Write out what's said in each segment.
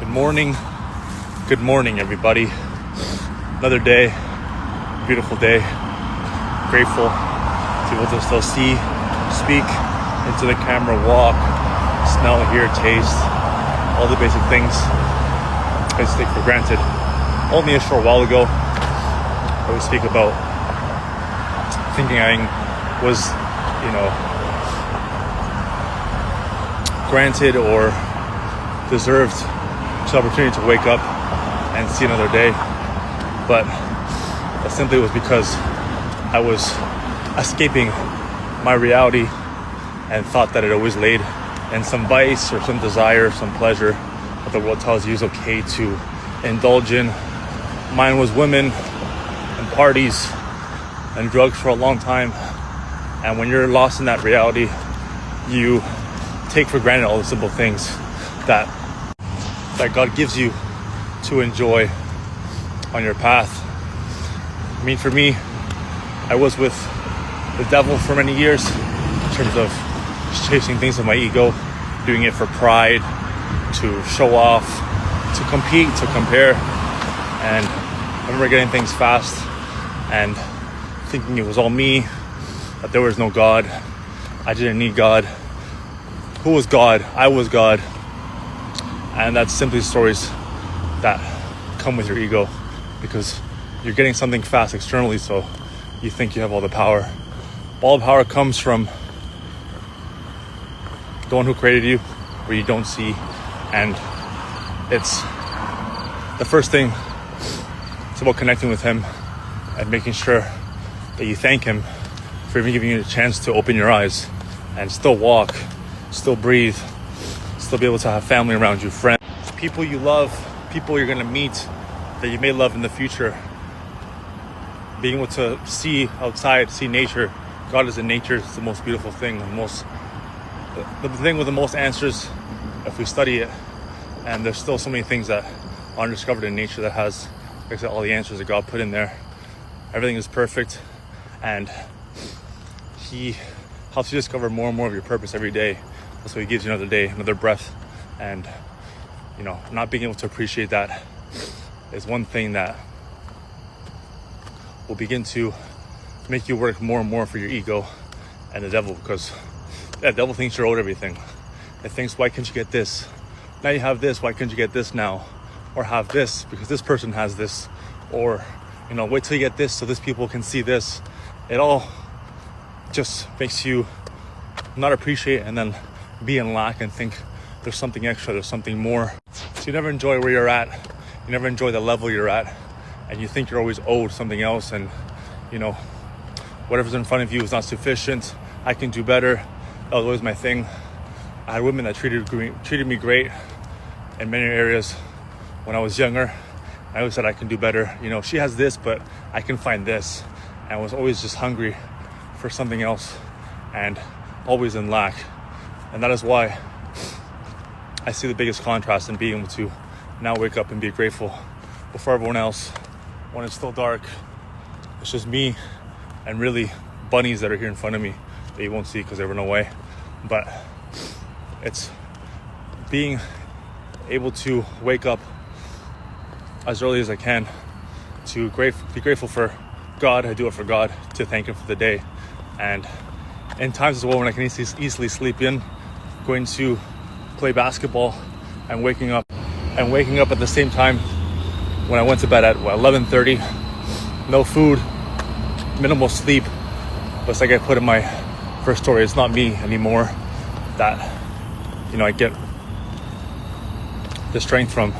Good morning, everybody. Another day, beautiful day. Grateful to be able to still see, speak into the camera, walk, smell, hear, taste, all the basic things I just take for granted. Only a short while ago, I would speak about thinking I was, granted or deserved the opportunity to wake up and see another day, but that simply was because I was escaping my reality and thought that it always laid in some vice or some desire, some pleasure that the world tells you is okay to indulge in. Mine was women and parties and drugs for a long time, and when you're lost in that reality, you take for granted all the simple things that God gives you to enjoy on your path. I mean, for me, I was with the devil for many years in terms of just chasing things of my ego, doing it for pride, to show off, to compete, to compare. And I remember getting things fast and thinking it was all me, that there was no God. I didn't need God. Who was God? I was God. And that's simply stories that come with your ego because you're getting something fast externally, so you think you have all the power. All the power comes from the one who created you, where you don't see. And it's the first thing. It's about connecting with him and making sure that you thank him for even giving you a chance to open your eyes and still walk, still breathe, still be able to have family around you, friends, people you love, people you're going to meet that you may love in the future. Being able to see outside, see nature. God is in nature. It's the most beautiful thing, the thing with the most answers if we study it. And there's still so many things that aren't discovered in nature that has, like I said, all the answers that God put in there. Everything is perfect, and he helps you discover more and more of your purpose every day. That's why he gives you another day, another breath. And not being able to appreciate that is one thing that will begin to make you work more and more for your ego and the devil, because that devil thinks you're owed everything. It thinks, why can't you get this? Now you have this, why can't you get this now? Or have this because this person has this, or wait till you get this so this people can see this. It all just makes you not appreciate and then be in lack and think there's something extra, there's something more. So you never enjoy where you're at, you never enjoy the level you're at, and you think you're always owed something else, and whatever's in front of you is not sufficient. I can do better. That was always my thing. I had women that treated me great in many areas when I was younger. I always said I can do better. She has this, but I can find this. And I was always just hungry for something else and always in lack. And that is why I see the biggest contrast in being able to now wake up and be grateful before everyone else. When it's still dark, it's just me and really bunnies that are here in front of me that you won't see because they run away. But it's being able to wake up as early as I can to be grateful for God. I do it for God, to thank him for the day. And in times as well when I can easily sleep in, going to play basketball and waking up at the same time when I went to bed at 11:30, no food, minimal sleep. But it's like I put in my first story, it's not me anymore that I get the strength from.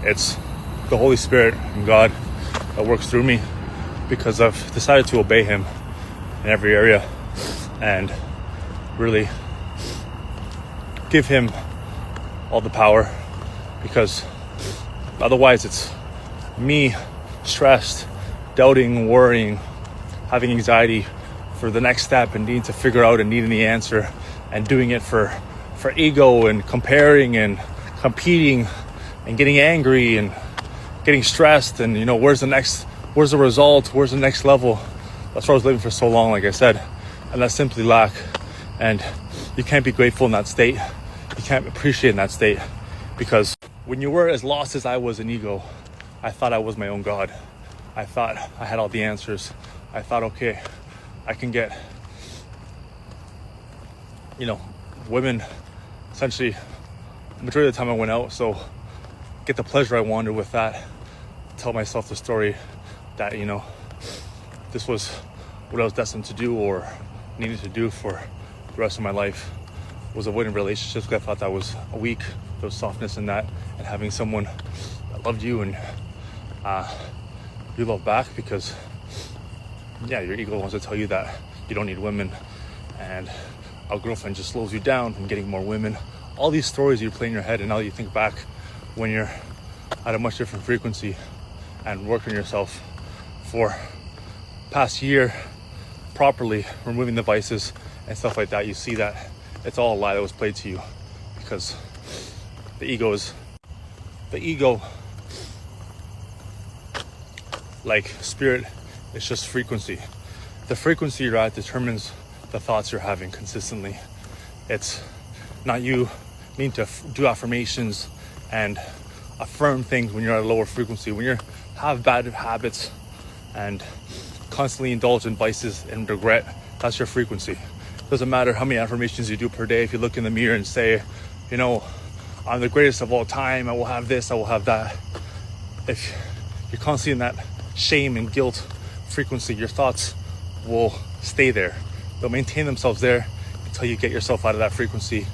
It's the Holy Spirit and God that works through me because I've decided to obey him in every area and really give him all the power, because otherwise it's me stressed, doubting, worrying, having anxiety for the next step and needing to figure out and needing the answer and doing it for ego and comparing and competing and getting angry and getting stressed and where's the result, where's the next level. That's where I was living for so long, like I said, and that's simply lack. And you can't be grateful in that state, you can't appreciate in that state, because when you were as lost as I was in ego, I thought I was my own God. I thought I had all the answers. I thought, okay, I can get, women, essentially, the majority of the time I went out, so get the pleasure I wanted with that. Tell myself the story that, this was what I was destined to do or needed to do for the rest of my life, was avoiding relationships because I thought that was weak. There was softness in that, and having someone that loved you and you love back, because your ego wants to tell you that you don't need women and a girlfriend just slows you down from getting more women. All these stories you play in your head, and now you think back when you're at a much different frequency and work on yourself for past year properly, removing the vices and stuff like that, you see that it's all a lie that was played to you, because the ego, like spirit, it's just frequency. The frequency you're at determines the thoughts you're having consistently. It's not you need to do affirmations and affirm things when you're at a lower frequency. When you have bad habits and constantly indulge in vices and regret, that's your frequency. Doesn't matter how many affirmations you do per day. If you look in the mirror and say, I'm the greatest of all time, I will have this, I will have that. If you're constantly in that shame and guilt frequency, your thoughts will stay there. They'll maintain themselves there until you get yourself out of that frequency,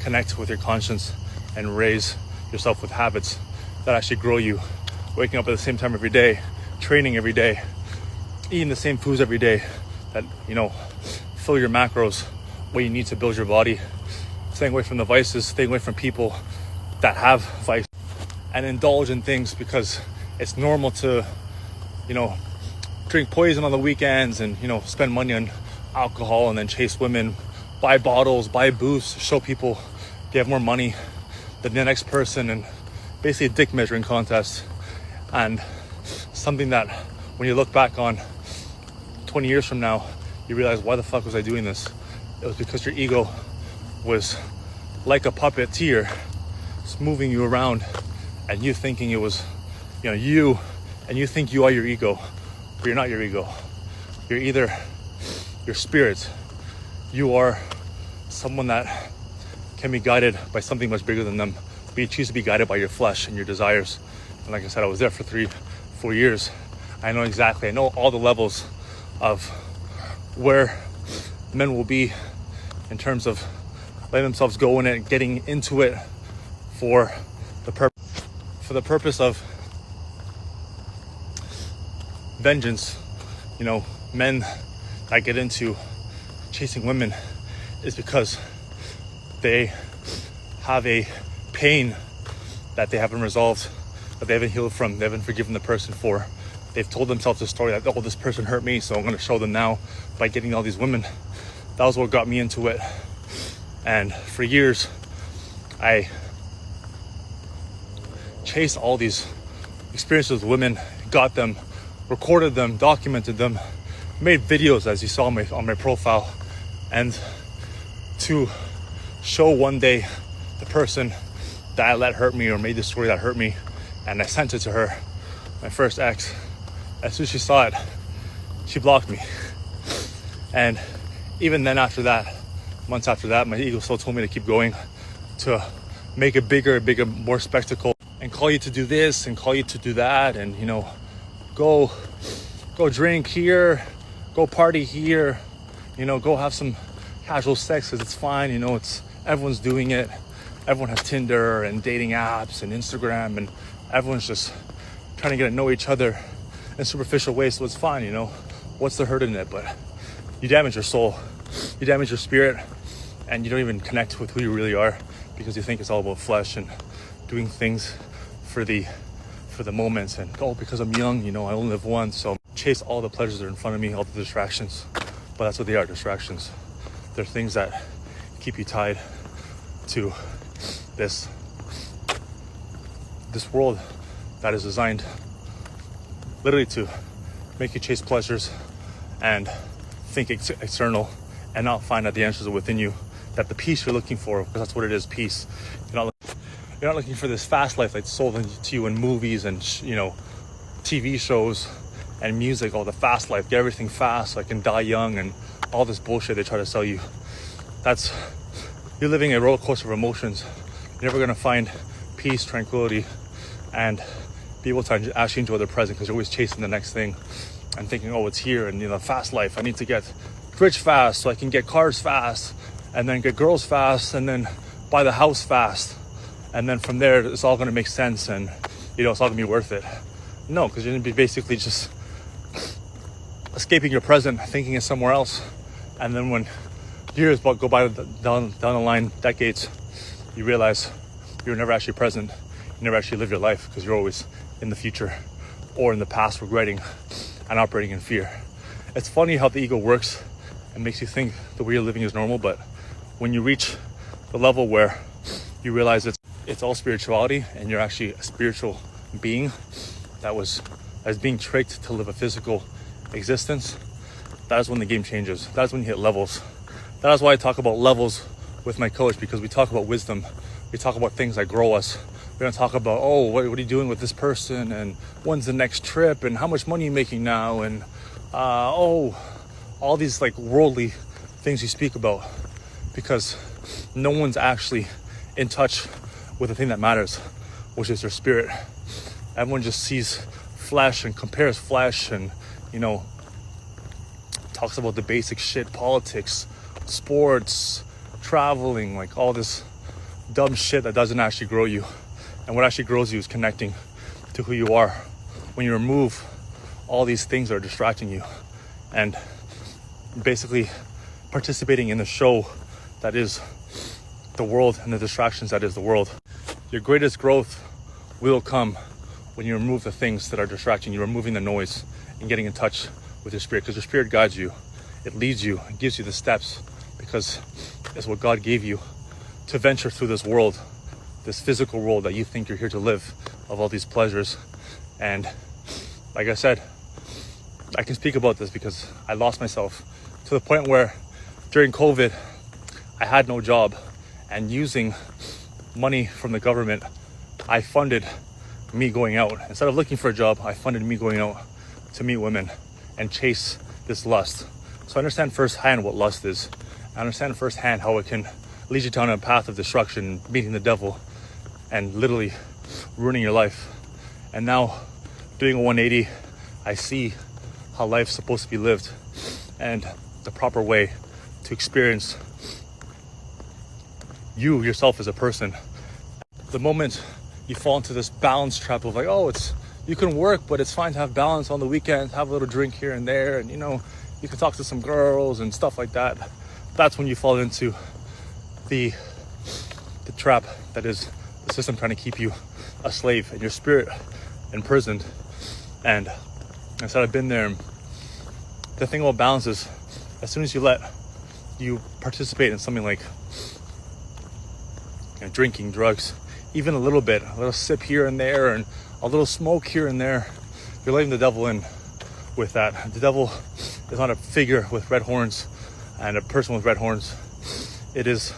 connect with your conscience, and raise yourself with habits that actually grow you. Waking up at the same time every day, training every day, eating the same foods every day that, fill your macros, what you need to build your body, staying away from the vices, staying away from people that have vice, and indulge in things because it's normal to, drink poison on the weekends and, spend money on alcohol and then chase women, buy bottles, buy booths, show people you have more money than the next person, and basically a dick measuring contest. And something that when you look back on 20 years from now, you realize, why the fuck was I doing this? It was because your ego was like a puppeteer, just moving you around, and you thinking it was, you, and you think you are your ego, but you're not your ego. You're either your spirit. You are someone that can be guided by something much bigger than them, but you choose to be guided by your flesh and your desires. And like I said, I was there for 3-4 years. I know all the levels of where men will be in terms of letting themselves go in it, getting into it for the purpose of vengeance. Men that get into chasing women is because they have a pain that they haven't resolved, that they haven't healed from, they haven't forgiven the person for. They've told themselves a story that, this person hurt me, so I'm going to show them now by getting all these women. That was what got me into it. And for years, I chased all these experiences with women, got them, recorded them, documented them, made videos, as you saw on my profile, and to show one day the person that I let hurt me or made the story that hurt me, and I sent it to her, my first ex. As soon as she saw it, she blocked me. And even then, after that, months after that, my ego still told me to keep going, to make it bigger, more spectacle, and call you to do this and call you to do that, and go drink here, go party here, go have some casual sex because it's fine, it's everyone's doing it. Everyone has Tinder and dating apps and Instagram, and everyone's just trying to get to know each other in superficial ways, so it's fine, what's the hurt in it? But you damage your soul, you damage your spirit, and you don't even connect with who you really are because you think it's all about flesh and doing things for the moments, and because I'm young, I only live once, so chase all the pleasures that are in front of me, all the distractions. But that's what they are, distractions. They're things that keep you tied to this world that is designed literally to make you chase pleasures and think external and not find that the answers are within you, that the peace you're looking for, because that's what it is, peace. You're not looking for this fast life that's sold to you in movies and TV shows and music. Oh, the fast life, get everything fast so I can die young, and all this bullshit they try to sell you. You're living a roller coaster of emotions. You're never gonna find peace, tranquility, and be able to actually enjoy the present, because you're always chasing the next thing and thinking, oh, it's here, and fast life. I need to get rich fast so I can get cars fast, and then get girls fast, and then buy the house fast, and then from there it's all gonna make sense, and it's all gonna be worth it. No, because you're gonna be basically just escaping your present, thinking it's somewhere else, and then when years go by down the line, decades, you realize you're never actually present. You never actually live your life, because you're always in the future or in the past, regretting and operating in fear. It's funny how the ego works and makes you think the way you're living is normal, but when you reach the level where you realize it's all spirituality, and you're actually a spiritual being that's being tricked to live a physical existence, that is when the game changes. That is when you hit levels. That is why I talk about levels with my coach, because we talk about wisdom. We talk about things that grow us. We don't talk about, oh, what are you doing with this person, and when's the next trip, and how much money are you making now, and all these like worldly things you speak about, because no one's actually in touch with the thing that matters, which is their spirit. Everyone just sees flesh and compares flesh, and talks about the basic shit, politics, sports, traveling, like all this dumb shit that doesn't actually grow you. And what actually grows you is connecting to who you are. When you remove all these things that are distracting you, and basically participating in the show that is the world, and the distractions that is the world. Your greatest growth will come when you remove the things that are distracting you, removing the noise and getting in touch with your spirit, because your spirit guides you. It leads you, it gives you the steps, because it's what God gave you to venture through this world, this physical world that you think you're here to live, of all these pleasures. And like I said, I can speak about this because I lost myself to the point where during COVID, I had no job, and using money from the government, I funded me going out. Instead of looking for a job, I funded me going out to meet women and chase this lust. So I understand firsthand what lust is. I understand firsthand how it can lead you down a path of destruction, meeting the devil, and literally ruining your life. And now, doing a 180, I see how life's supposed to be lived, and the proper way to experience you yourself as a person. The moment you fall into this balance trap of like, oh, you can work, but it's fine to have balance on the weekends, have a little drink here and there, and you can talk to some girls and stuff like that. That's when you fall into the trap that is the system trying to keep you a slave and your spirit imprisoned. And I said, I've been there. The thing about balance is, as soon as you participate in something like drinking, drugs, even a little sip here and there, and a little smoke here and there, you're letting the devil in with that. The devil is not a figure with red horns and a person with red horns. It is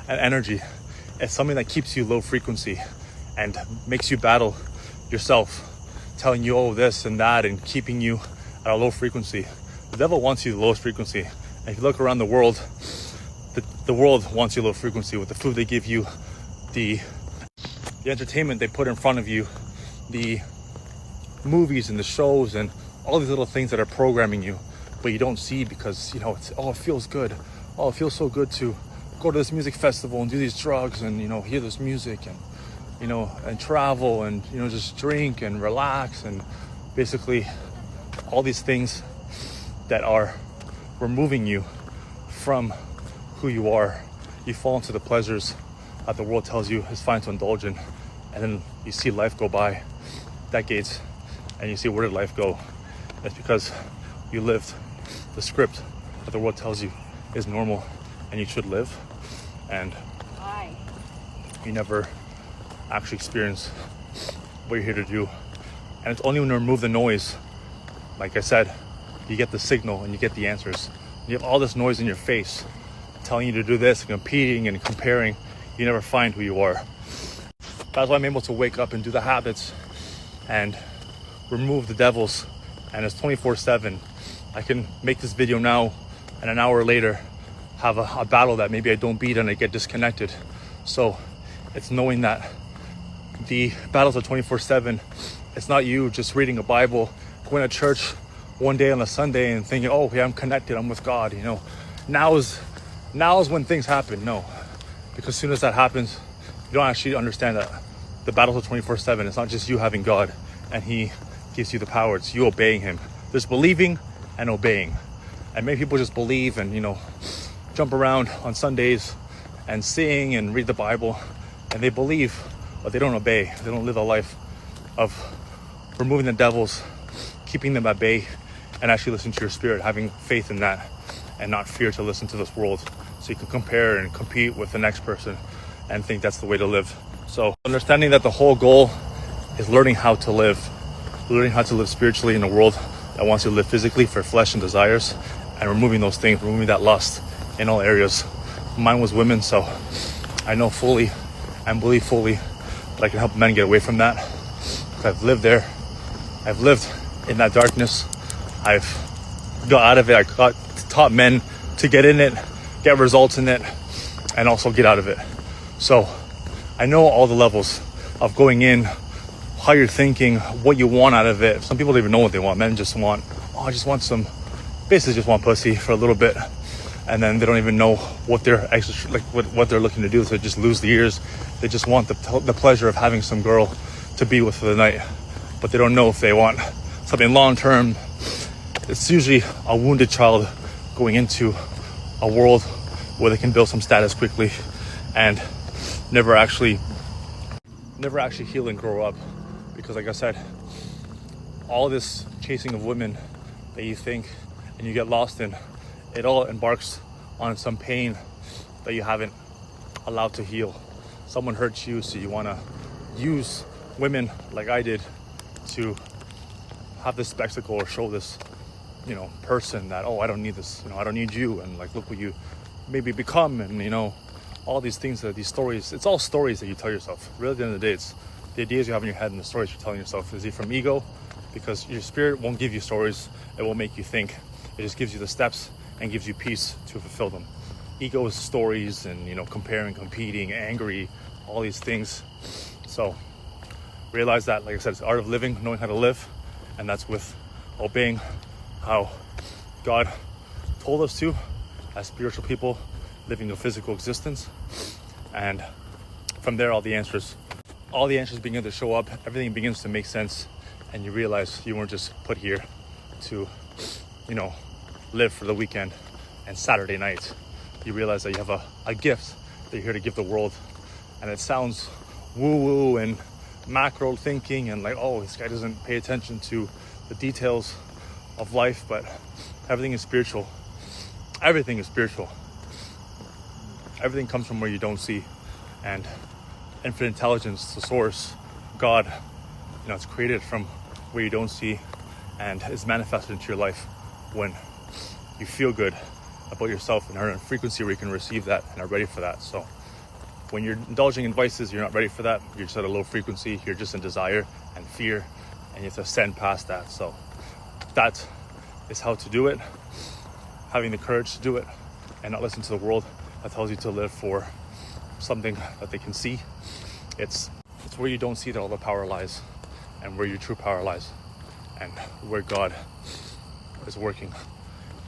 an energy. It's something that keeps you low frequency and makes you battle yourself, telling you, oh, this and that, and keeping you at a low frequency. The devil wants you the lowest frequency. And if you look around the world, the world wants you low frequency with the food they give you, the entertainment they put in front of you, the movies and the shows, and all these little things that are programming you, but you don't see because, it feels good. Oh, it feels so good to go to this music festival and do these drugs and, hear this music and, and travel and, just drink and relax, and basically all these things that are removing you from who you are. You fall into the pleasures that the world tells you is fine to indulge in, and then you see life go by, decades, and you see, where did life go? It's because you lived the script that the world tells you is normal and you should live, and you never actually experience what you're here to do. And it's only when you remove the noise, like I said, you get the signal and you get the answers. You have all this noise in your face telling you to do this, and competing and comparing. You never find who you are. That's why I'm able to wake up and do the habits and remove the devils. And it's 24/7. I can make this video now and an hour later have a battle that maybe I don't beat and I get disconnected. So it's knowing that the battles are 24/7. It's not you just reading a Bible, going to church one day on a Sunday and thinking, oh yeah, I'm connected, I'm with God, you know. Now is when things happen. No, because as soon as that happens, you don't actually understand that the battles are 24/7. It's not just you having God and he gives you the power, it's you obeying him. There's believing and obeying. And many people just believe and, you know, jump around on Sundays and sing and read the Bible, and they believe, but they don't obey. They don't live a life of removing the devils, keeping them at bay, and actually listen to your spirit, having faith in that, and not fear to listen to this world. So you can compare and compete with the next person and think that's the way to live. So understanding that the whole goal is learning how to live spiritually in a world that wants you to live physically for flesh and desires, and removing those things, removing that lust in all areas. Mine was women, so I know fully and believe fully that I can help men get away from that. I've lived there. I've lived in that darkness. I've got out of it. I taught men to get in it, get results in it, and also get out of it. So I know all the levels of going in, how you're thinking, what you want out of it. Some people don't even know what they want. Men just want, I just want some, basically just want pussy for a little bit. And then they don't even know what they're actually, like what they're looking to do. So they just lose the ears. They just want the pleasure of having some girl to be with for the night. But they don't know if they want something long term. It's usually a wounded child going into a world where they can build some status quickly and never actually heal and grow up. Because like I said, all this chasing of women that you think and you get lost in, it all embarks on some pain that you haven't allowed to heal. Someone hurts you, so you want to use women like I did to have this spectacle or show this, you know, person that, oh, I don't need this, you know, I don't need you, and like, look what you maybe become, and you know, all these things, that these stories, it's all stories that you tell yourself. Really, at the end of the day, it's the ideas you have in your head and the stories you're telling yourself. Is it from ego? Because your spirit won't give you stories, it won't make you think. It just gives you the steps and gives you peace to fulfill them. Ego is stories and, you know, comparing, competing, angry, all these things. So realize that, like I said, it's the art of living, knowing how to live, and that's with obeying how God told us to as spiritual people living a physical existence. And from there, all the answers begin to show up. Everything begins to make sense, and you realize you weren't just put here to, you know, live for the weekend and Saturday night. You realize that you have a gift that you're here to give the world. And it sounds woo-woo and macro thinking and like, oh, this guy doesn't pay attention to the details of life, but everything is spiritual. Everything is spiritual. Everything comes from where you don't see. And infinite intelligence, the source, God, you know, it's created from where you don't see and is manifested into your life when you feel good about yourself and are in a frequency where you can receive that and are ready for that. So when you're indulging in vices, you're not ready for that. You're just at a low frequency. You're just in desire and fear, and you have to ascend past that. So that is how to do it. Having the courage to do it and not listen to the world that tells you to live for something that they can see. It's where you don't see that all the power lies, and where your true power lies, and where God is working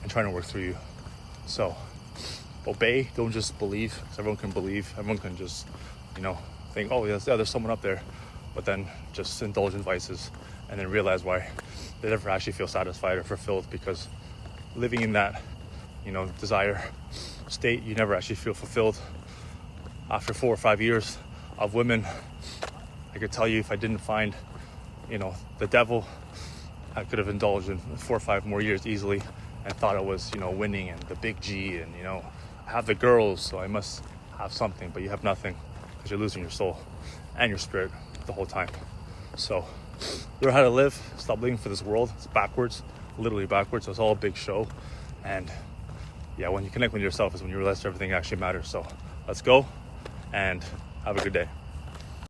and trying to work through you. So obey, don't just believe, because everyone can believe. Everyone can just, you know, think, oh, yes, yeah, there's someone up there, but then just indulge in vices and then realize why they never actually feel satisfied or fulfilled, because living in that, you know, desire state, you never actually feel fulfilled. After 4 or 5 years of women, I could tell you, if I didn't find, you know, the devil, I could have indulged in 4 or 5 more years easily and thought I was, you know, winning and the big G, and, you know, I have the girls, so I must have something, but you have nothing because you're losing your soul and your spirit the whole time. So learn how to live, stop living for this world. It's backwards, literally backwards. So it's all a big show. And yeah, when you connect with yourself is when you realize everything actually matters. So let's go and have a good day.